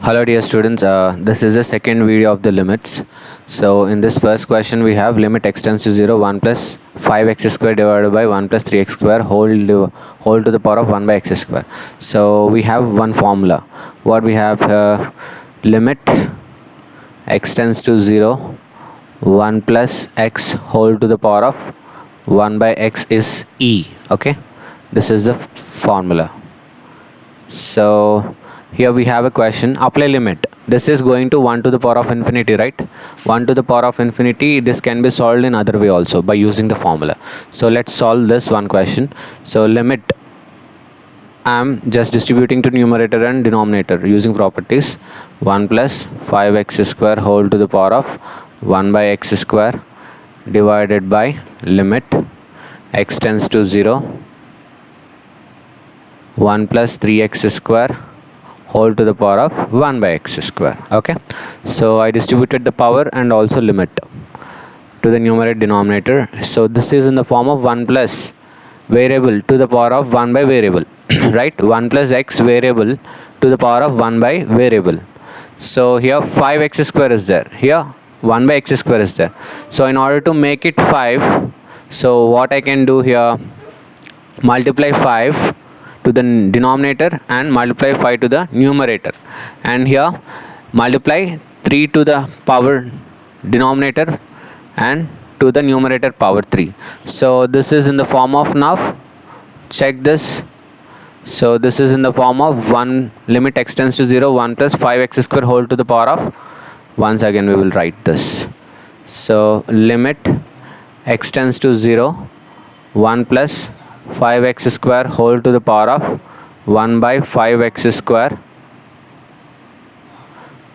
Hello dear students, this is the second video of the limits. So in this first question we have limit x tends to 0, 1 plus 5x square divided by 1 plus 3x square whole to the power of 1 by x square. So we have one formula. What we have limit x tends to 0, 1 plus x whole to the power of 1 by x is e. Okay, this is the formula. So here we have a question, apply limit. This is going to 1 to the power of infinity, right? 1 to the power of infinity, this can be solved in other way also by using the formula. So let's solve this one question. So limit, I'm just distributing to numerator and denominator using properties. 1 plus 5x square whole to the power of 1 by x square divided by limit x tends to 0, 1 plus 3x square whole to the power of 1 by x square. Okay, so I distributed the power and also limit to the numerator denominator. So this is in the form of 1 plus variable to the power of 1 by variable right? 1 plus x variable to the power of 1 by variable. So here 5x square is there, here 1 by x square is there. So in order to make it 5, so what I can do here, multiply 5 to the denominator and multiply 5 to the numerator, and here multiply 3 to the power denominator and to the numerator power 3. So this is in the form of, now check this. So this is in the form of 1 limit x tends to 0, 1 plus 5x square whole to the power of, once again we will write this. So limit x tends to 0, 1 plus 5x square whole to the power of 1 by 5x square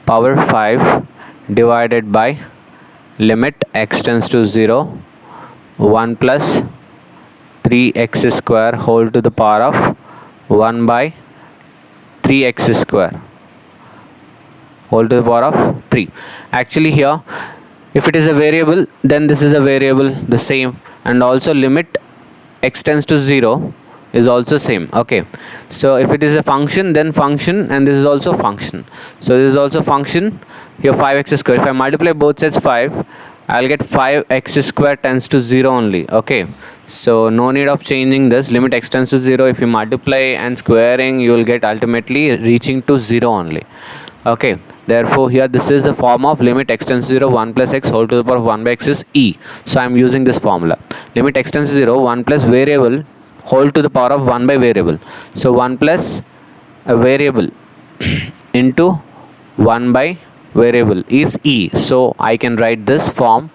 power 5 divided by limit x tends to 0, 1 plus 3x square whole to the power of 1 by 3x square whole to the power of 3. Actually here, if it is a variable, then this is a variable the same, and also limit x tends to 0 is also same. Okay, so if it is a function, then function, and this is also function. So this is also function. Here 5x square, if I multiply both sides 5, I'll get 5x square tends to 0 only. Okay, so no need of changing this. Limit x tends to 0, if you multiply and squaring, you will get ultimately reaching to 0 only. Okay, therefore here this is the form of limit x tends to 0, 1 plus x whole to the power of 1 by x is e. So I am using this formula. Limit x tends to 0, 1 plus variable whole to the power of 1 by variable. So 1 plus a variable into 1 by variable is e. So I can write this form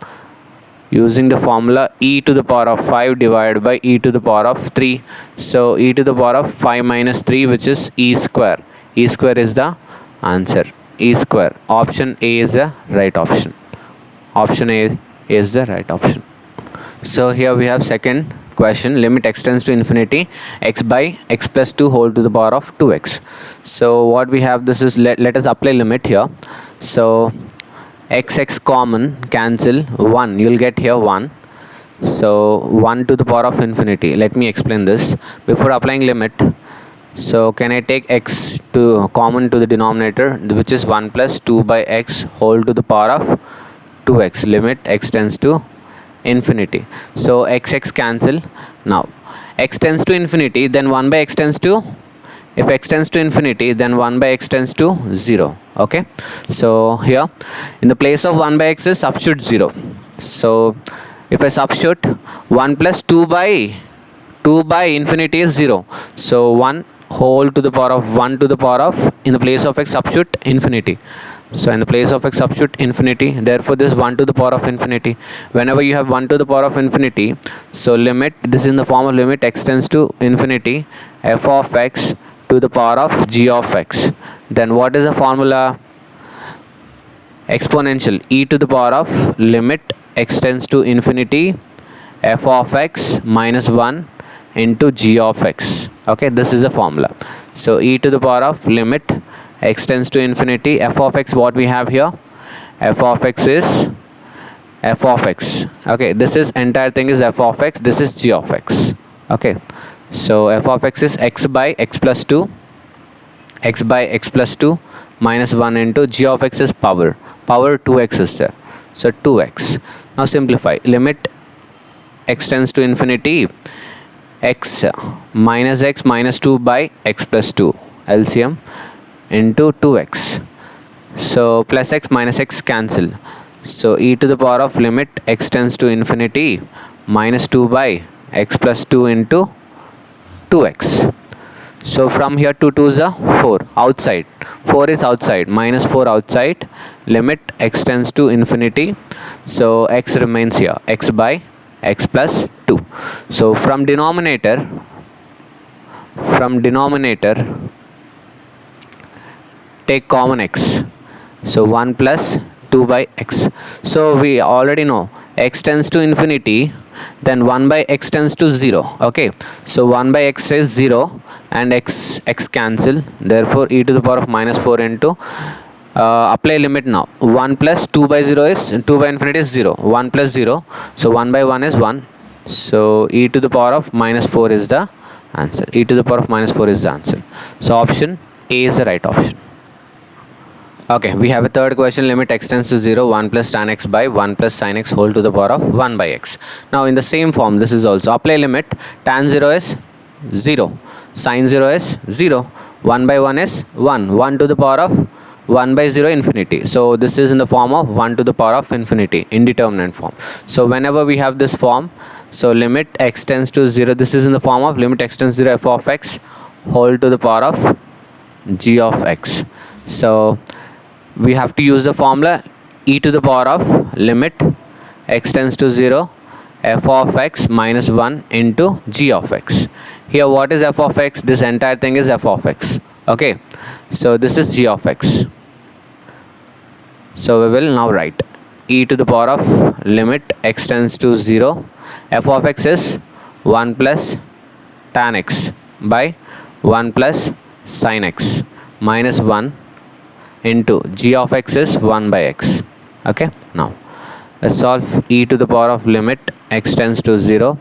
using the formula e to the power of 5 divided by e to the power of 3. So e to the power of 5 minus 3, which is e square. E square is the answer. E square. Option A is the right option. Option A is the right option. So here we have second question, limit x tends to infinity, x by x plus 2 whole to the power of 2x. So what we have, this is, let us apply limit here. So x common, cancel 1, you'll get here 1. So 1 to the power of infinity. Let me explain this before applying limit. So can I take x to common to the denominator, which is 1 plus 2 by x whole to the power of 2x. Limit x tends to infinity. So x cancel. Now x tends to infinity, then 1 by x tends to, if x tends to infinity, then 1 by x tends to 0. Okay, so here in the place of 1 by x is substitute 0. So if I substitute 1 plus 2 by infinity is 0. So 1 whole to the power of 1 to the power of, in the place of x substitute infinity. So in the place of x substitute infinity, therefore this 1 to the power of infinity. Whenever you have 1 to the power of infinity, so limit, this is in the form of limit x tends to infinity, f of x to the power of g of x. Then what is the formula? Exponential, e to the power of limit x tends to infinity, f of x minus 1 into g of x. Okay, this is the formula. So e to the power of limit x tends to infinity, f of x, what we have here, f of x is f of x. Okay, this is entire thing is f of x, this is g of x. Okay, so f of x is x by x plus 2 x by x plus 2 minus 1 into g of x is power 2x is there, so 2x. Now simplify, limit x tends to infinity, x minus 2 by x plus 2 LCM into 2x, so plus x minus x cancel, so e to the power of limit x tends to infinity minus 2 by x plus 2 into 2x. So from here 2 2s are 4 outside, 4 is outside, minus 4 outside, limit x tends to infinity, so x remains here, x by x plus 2. So from denominator take common x, so 1 plus 2 by x. So we already know x tends to infinity, then 1 by x tends to 0. Okay, so 1 by x is 0 and x cancel, therefore e to the power of minus 4 into apply limit now. 1 plus 2 by 0 is 2 by infinity is 0, 1 plus 0, so 1 by 1 is 1, so e to the power of minus 4 is the answer. E to the power of minus 4 is the answer. So option A is the right option. Okay, we have a third question, limit x tends to 0, 1 plus tan x by 1 plus sin x whole to the power of 1 by x. Now in the same form, this is also apply limit, tan 0 is 0, sin 0 is 0, 1 by 1 is 1, 1 to the power of 1 by 0 infinity. So this is in the form of 1 to the power of infinity, indeterminate form. So whenever we have this form, so limit x tends to 0, this is in the form of limit x tends to 0 f of x whole to the power of g of x. So we have to use the formula e to the power of limit x tends to 0 f of x minus 1 into g of x. Here what is f of x? This entire thing is f of x. Okay, so this is g of x. So we will now write e to the power of limit x tends to 0, f of x is 1 plus tan x by 1 plus sin x minus 1 into g of x is 1 by x. Okay, now let's solve e to the power of limit x tends to 0,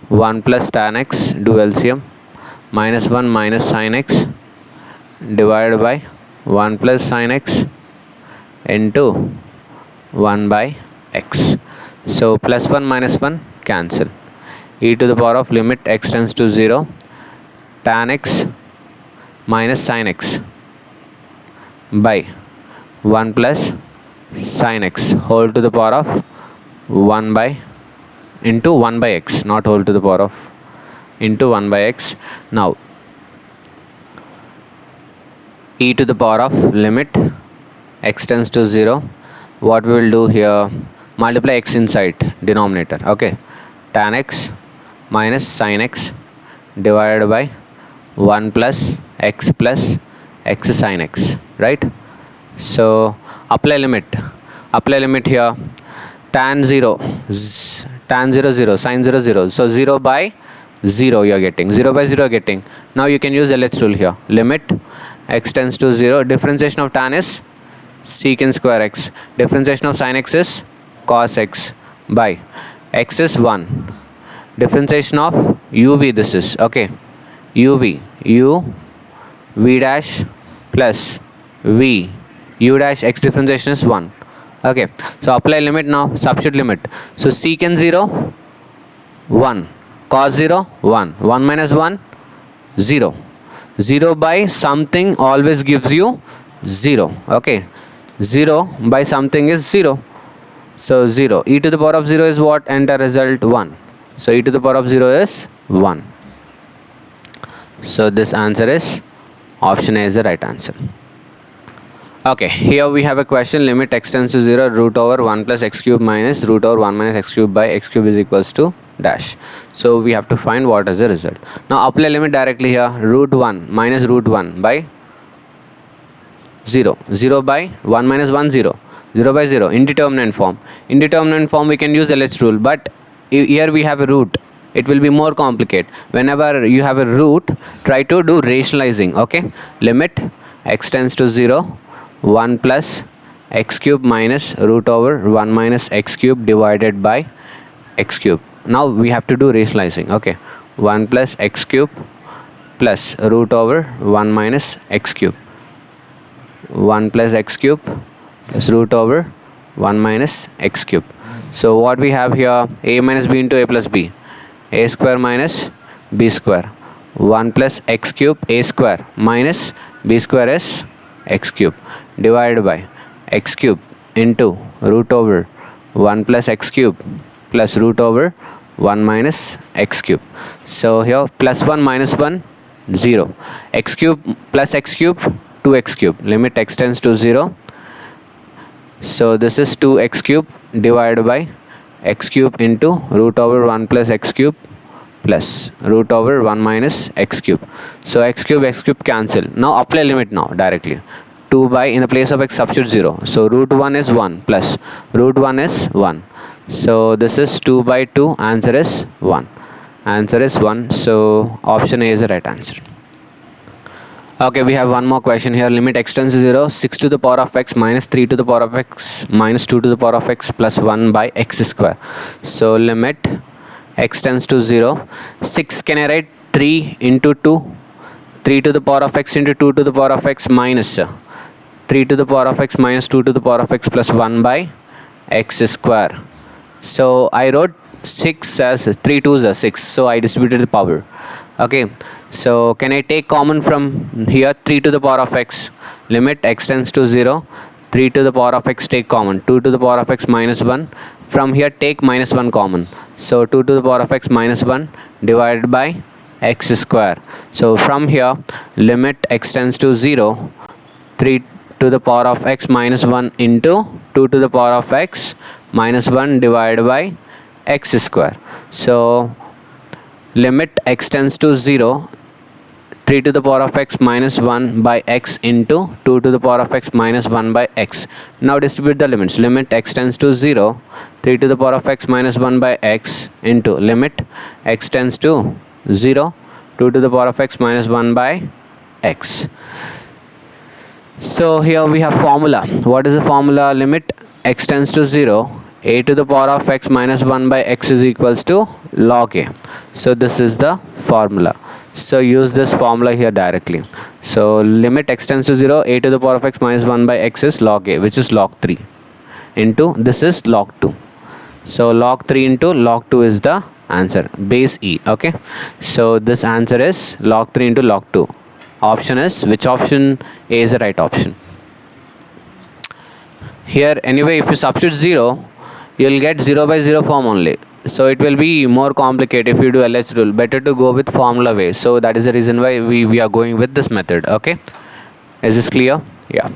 1 plus tan x, do LCM, minus 1 minus sin x divided by 1 plus sin x into 1 by x. So plus 1 minus 1 cancel, e to the power of limit x tends to 0, tan x minus sin x by 1 plus sin x whole to the power of 1 by into 1 by x, not whole to the power of, into 1 by x. Now e to the power of limit x tends to 0, what we will do here, multiply x inside denominator. Okay, tan x minus sin x divided by 1 plus x sin x, right? So apply limit here, tan 0 0, sin 0 0, so 0 by 0 you are getting, 0 by 0 you are getting. Now you can use LH rule here, limit x tends to 0, differentiation of tan is secant square x, differentiation of sin x is cos x by x is 1, differentiation of uv, this is okay, uv u v dash plus v u dash x differentiation is 1. Okay, so apply limit now, substitute limit, so secant 0 1, cos 0 1, 1 minus 1 0, 0 by something always gives you 0. Okay, 0 by something is 0, so 0, e to the power of 0 is what? Enter result 1, so e to the power of 0 is 1. So this answer is option A is the right answer. Okay, here we have a question, limit x tends to 0, root over 1 plus x cube minus root over 1 minus x cube by x cube is equals to dash. So we have to find what is the result. Now apply limit directly here, root 1 minus root 1 by 0, 0 by 1 minus 1 0, 0 by 0, indeterminate form. Indeterminate form we can use LH rule, but here we have a root, it will be more complicated. Whenever you have a root, try to do rationalizing. Okay, limit x tends to 0, 1 plus x cube minus root over 1 minus x cube divided by x cube. Now we have to do rationalizing. Okay, 1 plus x cube plus root over 1 minus x cube. 1 plus x cube plus root over 1 minus x cube. So what we have here, a minus b into a plus b, a square minus b square, 1 plus x cube a square minus b square is x cube, divided by x cube into root over 1 plus x cube plus root over 1 minus x cube. So here plus 1 minus 1, 0. X cube plus x cube, 2x cube. Limit x tends to 0. So this is 2x cube divided by x cube into root over 1 plus x cube plus root over 1 minus x cube. So x cube cancel. Now apply limit now directly. 2 by, in the place of x substitute 0. So root 1 is 1 plus root 1 is 1. So this is 2 by 2. Answer is 1. Answer is 1. So option A is the right answer. Okay, we have one more question here. Limit x tends to 0, 6 to the power of x minus 3 to the power of x minus 2 to the power of x plus 1 by x square. So limit x tends to 0. 6, can I write 3 into 2? 3 to the power of x into 2 to the power of x minus 3 to the power of x minus 2 to the power of x plus 1 by x square. So I wrote 6 as 3 2s are 6. So I distributed the power. Okay. So can I take common from here? 3 to the power of x. Limit x tends to 0. 3 to the power of x take common. 2 to the power of x minus 1. From here take minus 1 common. So 2 to the power of x minus 1 divided by x square. So from here limit x tends to 0. 3 to the power of x minus 1 into 2 to the power of x minus 1 divided by x square. So limit x tends to 0. 3 to the power of x minus 1 by x into 2 to the power of x minus 1 by x. Now distribute the limits. Limit x tends to 0. 3 to the power of x minus 1 by x into limit x tends to 0. 2 to the power of x minus 1 by x. So here we have formula. What is the formula? Limit x tends to 0. A to the power of x minus 1 by x is equals to log a. So this is the formula. So use this formula here directly. So limit x tends to 0. A to the power of x minus 1 by x is log a, which is log 3 into this is log 2. So log 3 into log 2 is the answer. Base E. Okay. So this answer is log 3 into log 2. Option is, which option? A is the right option. Here anyway, if you substitute 0, you will get 0 by 0 form only. So it will be more complicated if you do LH rule. Better to go with formula way. So that is the reason why we are going with this method. Okay. Is this clear? Yeah.